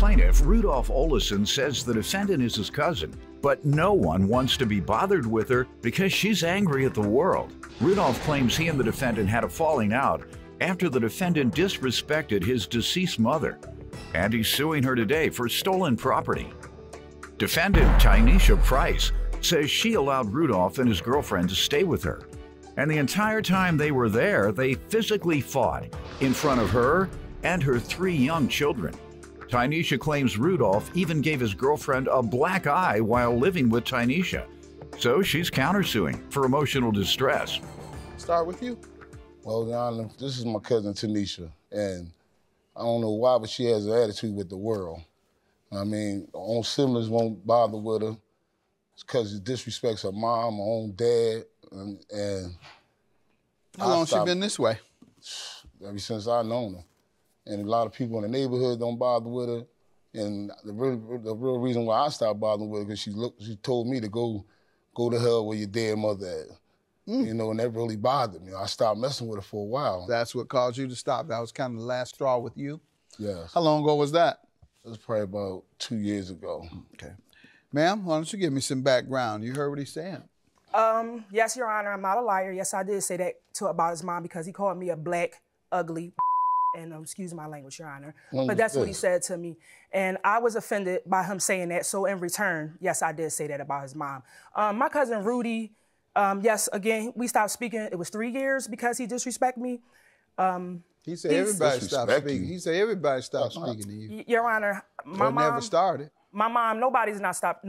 plaintiff, Rudolph Olesen, says the defendant is his cousin, but no one wants to be bothered with her because she's angry at the world. Rudolph claims he and the defendant had a falling out after the defendant disrespected his deceased mother, and he's suing her today for stolen property. Defendant Tynesha Price says she allowed Rudolph and his girlfriend to stay with her, and the entire time they were there, they physically fought in front of her and her 3 young children. Tynesha claims Rudolph even gave his girlfriend a black eye while living with Tynesha, so she's countersuing for emotional distress. Start with you. Well, Your Honor, this is my cousin Tynesha, and I don't know why, but she has an attitude with the world. I mean, her own siblings won't bother with her because it disrespects her mom, her own dad, and how long she been this way? Ever since I known her. And a lot of people in the neighborhood don't bother with her. And the real reason why I stopped bothering with her because she told me to go to hell where your dead mother at. You know, and that really bothered me. I stopped messing with her for a while. That's what caused you to stop. That was kind of the last straw with you? Yes. How long ago was that? It was probably about 2 years ago. Okay. Ma'am, why don't you give me some background? You heard what he's saying. Yes, Your Honor, I'm not a liar. Yes, I did say that about his mom because he called me a black, ugly, and excuse my language, Your Honor. But that's what he said to me. And I was offended by him saying that. So in return, yes, I did say that about his mom. My cousin Rudy, yes, again, we stopped speaking. It was 3 years because he disrespected me. He said everybody stopped speaking. He said everybody stopped speaking to you. Your Honor, my mom never started. My mom, nobody's not stopped.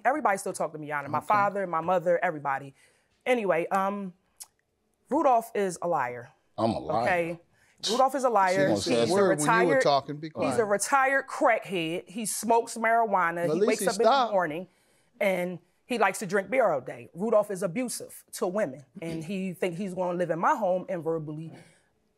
Everybody still talk to me, Your Honor. My father, my mother, everybody. Anyway, Rudolph is a liar. I'm a liar. Okay. Rudolph is a liar. He's a retired, he's a retired crackhead. He smokes marijuana. He wakes up in the morning and he likes to drink beer all day. Rudolph is abusive to women, and he thinks he's going to live in my home and verbally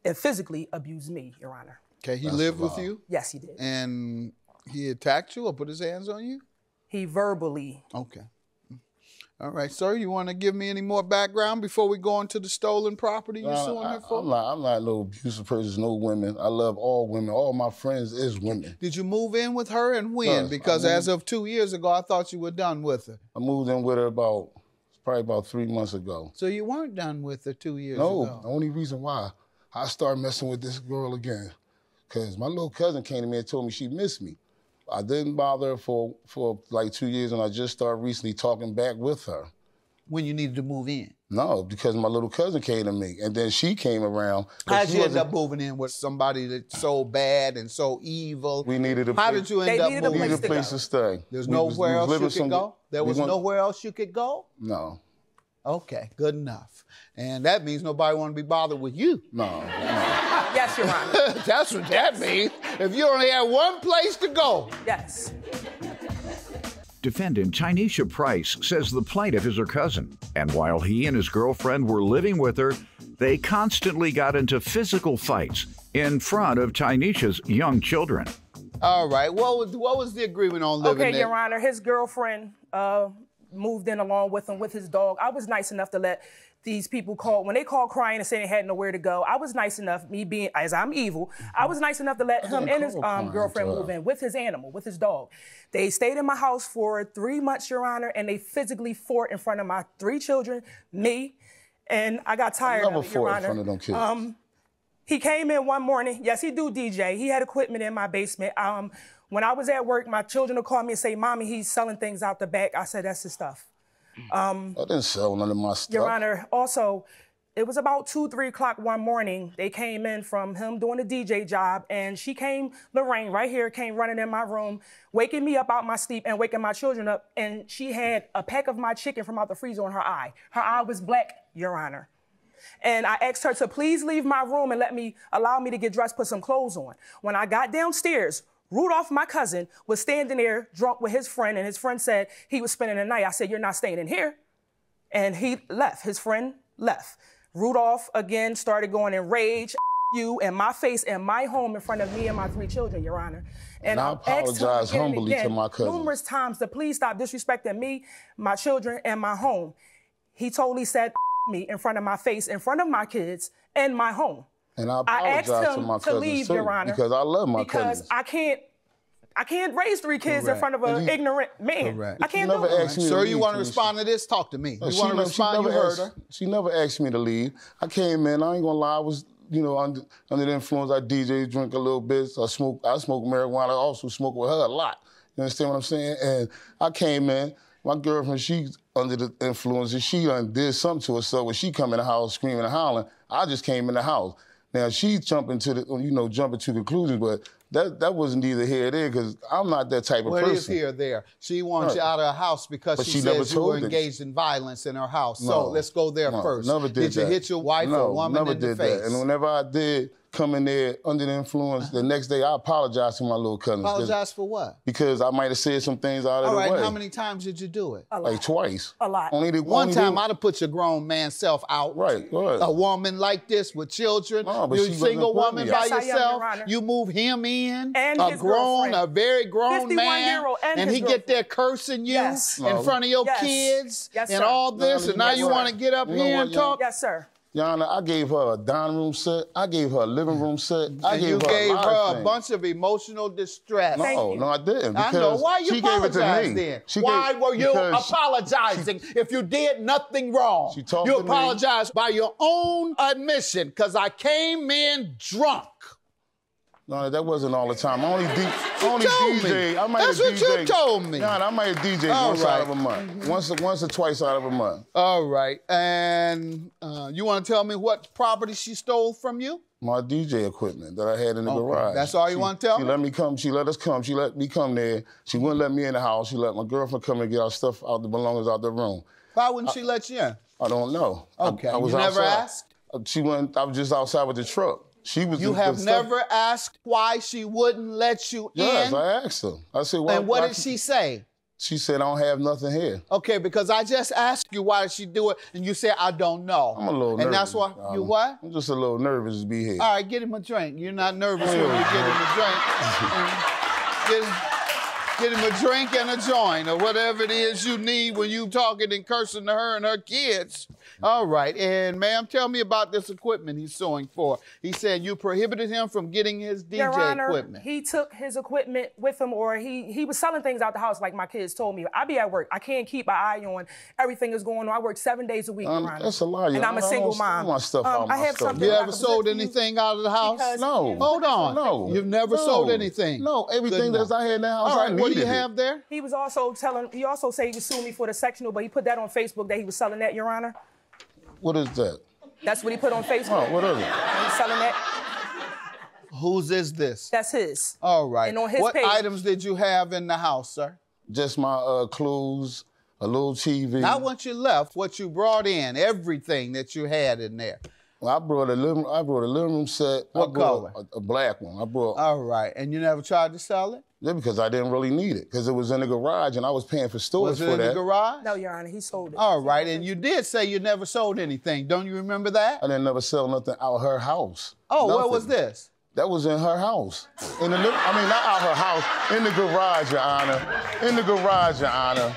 and physically abuse me, Your Honor. Okay, he lived with you? Yes, he did. And he attacked you or put his hands on you? He verbally. Okay. All right, sir, you want to give me any more background before we go into the stolen property you're suing her for? I'm not no abusive person, no women. I love all women. All my friends is women. Did you move in with her and when? Yes, because as of 2 years ago, I thought you were done with her. I moved in with her probably about 3 months ago. So you weren't done with her 2 years ago? No, the only reason why I started messing with this girl again, because my little cousin came to me and told me she missed me. I didn't bother her for like 2 years, and I just started recently talking back with her. When you needed to move in? No, because my little cousin came to me, and then she came around. How'd you end up moving in with somebody that's so bad and so evil? We needed a place. How did you end up moving? We needed a place to stay. There's nowhere else you could go? There was nowhere else you could go? No. Okay, good enough. And that means nobody want to be bothered with you. No. Yes, Your Honor. That's what that means. If you only had one place to go. Yes. Defendant Tynesha Price says the plaintiff is her cousin, and while he and his girlfriend were living with her, they constantly got into physical fights in front of Tynesha's young children. All right, what was the agreement on living there? Okay, Your Honor, his girlfriend moved in along with him with his dog. I was nice enough to let these people call, when they called crying and saying they had nowhere to go, I was nice enough, me being, as I'm evil, I was nice enough to let him and his girlfriend move in with his animal, with his dog. They stayed in my house for 3 months, Your Honor, and they physically fought in front of my 3 children, me, and I got tired of it, Your Honor. In front of them kids. He came in one morning, yes, he do DJ. He had equipment in my basement. When I was at work, my children would call me and say, Mommy, he's selling things out the back. I said, that's his stuff. I didn't sell none of my stuff. Your Honor, also, it was about 2, 3 o'clock one morning. They came in from him doing a DJ job, and she came, Lorraine, right here, came running in my room, waking me up out my sleep and waking my children up, and she had a pack of my chicken from out the freezer on her eye. Her eye was black, Your Honor. And I asked her to please leave my room and allow me to get dressed, put some clothes on. When I got downstairs, Rudolph, my cousin, was standing there drunk with his friend, and his friend said he was spending the night. I said, you're not staying in here. And he left. His friend left. Rudolph, again, started going in rage, you in my face, in my home, in front of me and my 3 children, Your Honor. And I apologize humbly to my cousin. Numerous times to please stop disrespecting me, my children, and my home. He totally said me in front of my face, in front of my kids, and my home. And I apologize to my cousins, leave, too, Your Honor, because I love my cousins. Because I can't I can't raise 3 kids in front of an ignorant man. Correct. I can't do it. Sir, you want to respond to this? Talk to me. You want to respond? You heard her. She never asked me to leave. I came in. I ain't gonna lie. I was, you know, under the influence. I DJ, drink a little bit. I smoke marijuana. I also smoke with her a lot. You understand what I'm saying? And I came in. My girlfriend, she's under the influence, and she did something to herself when she come in the house screaming and hollering. I just came in the house. Now she jumping to conclusions, but that wasn't either here or there because I'm not that type of person. What is here or there? She wants you out of her house because she says you were engaged in violence in her house. No, so let's go there first. Never did you hit your wife or woman in the face? That. And whenever I did come in there under the influence, the next day I apologized to my little cousins. Apologize for what? Because I might have said some things out of the way. All right, how many times did you do it? Like twice. A lot. One time I'd have put your grown man self out. Right, go ahead. A woman like this with children, you're a single woman by yourself, you move him in, and a very grown man, and he get there cursing you in front of your kids and all this, and now you want to get up here and talk? Yes, sir. Your Honor, I gave her a dining room set. I gave her a living room set. You gave her a bunch of emotional distress. No, I didn't. I know. Why you apologize then? Why were you apologizing if you did nothing wrong? You apologized by your own admission because I came in drunk. No, that wasn't all the time. I only DJ. That's what you told me. Nah, I might have DJ once out of a month. Once or twice out of a month. All right. And you want to tell me what property she stole from you? My DJ equipment that I had in the garage. That's all you want to tell me? She let me come. She let us come. She let me come there. She wouldn't let me in the house. She let my girlfriend come and get our stuff out, the belongings out the room. Why wouldn't she let you in? I don't know. Okay. I was you never outside. asked? She went. I was just outside with the truck. You have never asked why she wouldn't let you in? Yes, I asked her. I said, why? And what did she say? She said, I don't have nothing here. Okay, because I just asked you why did she do it, and you said, I don't know. I'm a little nervous. And that's why, you what? I'm just a little nervous to be here. All right, get him a drink. You're not nervous when you get him a drink. Get him a drink and a joint, or whatever it is you need when you talking and cursing to her and her kids. All right, and ma'am, tell me about this equipment he's suing for. He said you prohibited him from getting his DJ Your Honor, equipment. He took his equipment with him, or he was selling things out the house like my kids told me. I be at work. I can't keep an eye on everything that's going on. I work 7 days a week, Your Honor. That's a lie. And I'm a single mom. I have something. You ever sold anything out of the house? No. Hold on. No. You've never sold anything? No, everything that I had in the house, all right, what do you have there? He was also he also said he was suing me for the sectional, but he put that on Facebook that he was selling that, Your Honor. What is that? That's what he put on Facebook. Oh, what is it? He's selling that. Whose is this? That's his. All right. And on his what page, items did you have in the house, sir? Just my clothes, a little TV. Not what you left, what you brought in, everything that you had in there. Well, I brought a living room set. What color? A black one. All right. And you never tried to sell it? Yeah, because I didn't really need it, because it was in the garage and I was paying for storage for that. Was it in the garage? No, Your Honor, he sold it. All right, and you did say you never sold anything. Don't you remember that? I didn't never sell nothing out of her house. Oh, nothing. What was this? That was in her house. Not out her house, in the garage, Your Honor. In the garage, Your Honor.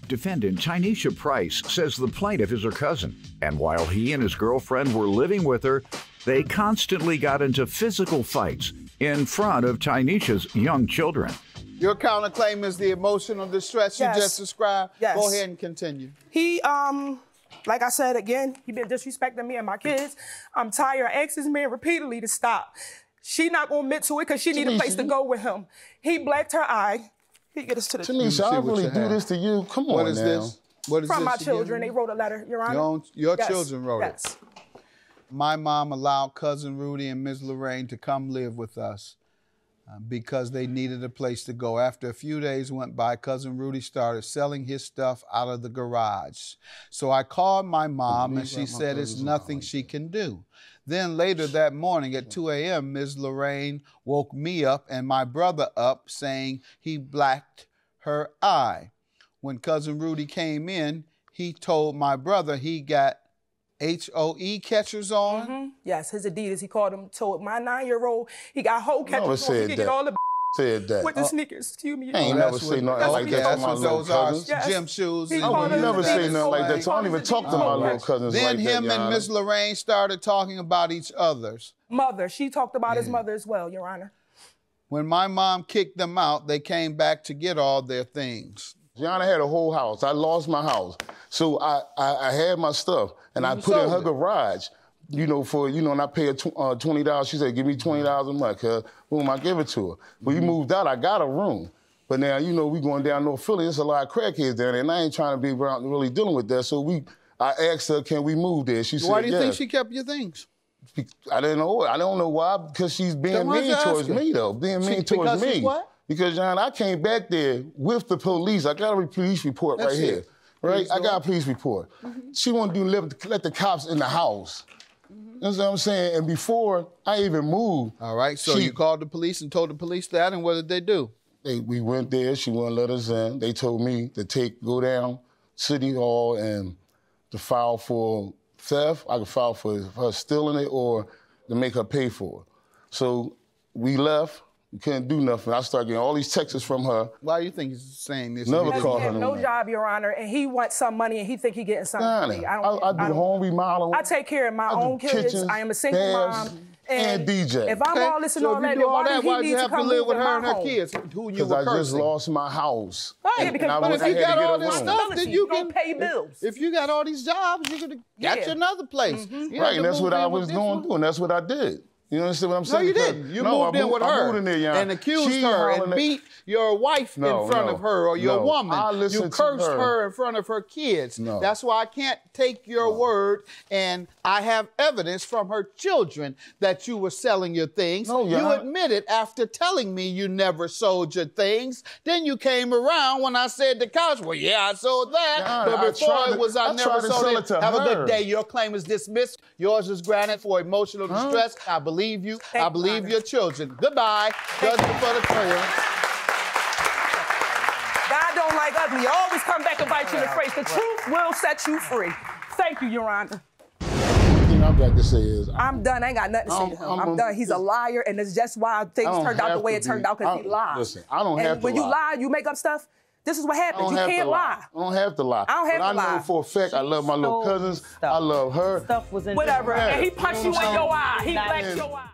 Defendant Tynesha Price says the plaintiff is her cousin, and while he and his girlfriend were living with her, they constantly got into physical fights in front of Tynesha's young children. Your counterclaim is the emotional distress you just described? Yes. Go ahead and continue. He, like I said again, he been disrespecting me and my kids. I'm tired. I asked this man repeatedly to stop. She not gonna admit to it because she need a place to go with him. He blacked her eye. He get us to the... Tanisha, I really do this to you. Come on now. What is this? What is From this my again? Children. They wrote a letter, Your Honor. Your children wrote it? Yes. My mom allowed Cousin Rudy and Ms. Lorraine to come live with us because they needed a place to go. After a few days went by, Cousin Rudy started selling his stuff out of the garage. So I called my mom and she said it's nothing she can do. Then later that morning at 2 a.m., Ms. Lorraine woke me up and my brother up saying he blacked her eye. When Cousin Rudy came in, he told my brother he got HOE catchers on? Mm-hmm. Yes, his Adidas. He called him, told my 9-year-old, he got whole catchers on. He could get all the said that. with the sneakers. Excuse me. I ain't never say nothing like that to my little cousins. Gym shoes. I would never say nothing like that. So I don't even talk to my little cousins like that, Then him and Miss Lorraine started talking about each other's mother. She talked about his mother as well, Your Honor. When my mom kicked them out, they came back to get all their things. Gianna had a whole house. I lost my house. So I had my stuff, and I put it in her garage, you know, for, you know, and I paid her $20. She said, give me $20 a month, cuz. Boom, I give it to her. When we moved out, I got a room. But now, you know, we going down North Philly, there's a lot of crackheads down there, and I ain't trying to be around really dealing with that. So I asked her, can we move there? She said, Why do you yes. think she kept your things? I didn't know. I don't know why, because she's being mean towards me, though. Being mean towards me. What? Because, John, I came back there with the police. I got a police report right here. Right? I got a police report. She wanted to let the cops in the house. You know what I'm saying? And before I even moved. All right, so you called the police and told the police that, and what did they do? We went there. She wouldn't let us in. They told me to go down City Hall and to file for theft. I could file for her stealing it or to make her pay for it. So we left. We couldn't do nothing. I started getting all these texts from her. Why do you think he's saying this? Never Because called he her has no no job, Your Honor, and he wants some money, and he think he getting something free. I do home remodeling. I take care of my own kids. Kitchens, I am a single baths, mom. And DJ. If I'm all this and so all if you that, do then all why that, do why he do need you to have to come live live with in her my and her home? kids who you Because were I just cursing? lost my house. Yeah, because But if you got all this stuff, then you can pay bills. If you got all these jobs, you could get you another place. You Right, had and to that's move what I in with was this going one. through, and that's what I did. You understand what I'm No, saying? you Because- didn't. You No, moved in with I her moved in there, Jan. and accused She her and hollering at- beat your wife in front of her or your woman. I You listened to cursed her. her in front of her kids. No. That's why I can't take your word, and I have evidence from her children that you were selling your things. No, you Jan. admitted after telling me you never sold your things. Then you came around when I said to Couch, well, yeah, I sold that. Jan, but I before tried it to- was I I never tried to sold sell it. it to Have a her. good day. Your claim is dismissed. Yours is granted for emotional distress. I believe you. I believe your children. Goodbye. Judgment for the court. God don't like ugly. You always come back and bite you in the face. The truth will set you free. Thank you, Your Honor. The thing I've got to say is, I'm done. I ain't got nothing to say to him. I'm done. He's a liar, and it's just why things don't turned out the have way to it turned be- out because he lied. listen, I don't and have to when you lie. lie, you make up stuff. This is what I happens. don't You have can't to lie. I don't have to lie. I don't have but to lie. I know for a fact I love my little stole cousins. stuff. I love her. Stuff was in Whatever. Yeah. And he punched you in your eye. He Not blacked in- your eye.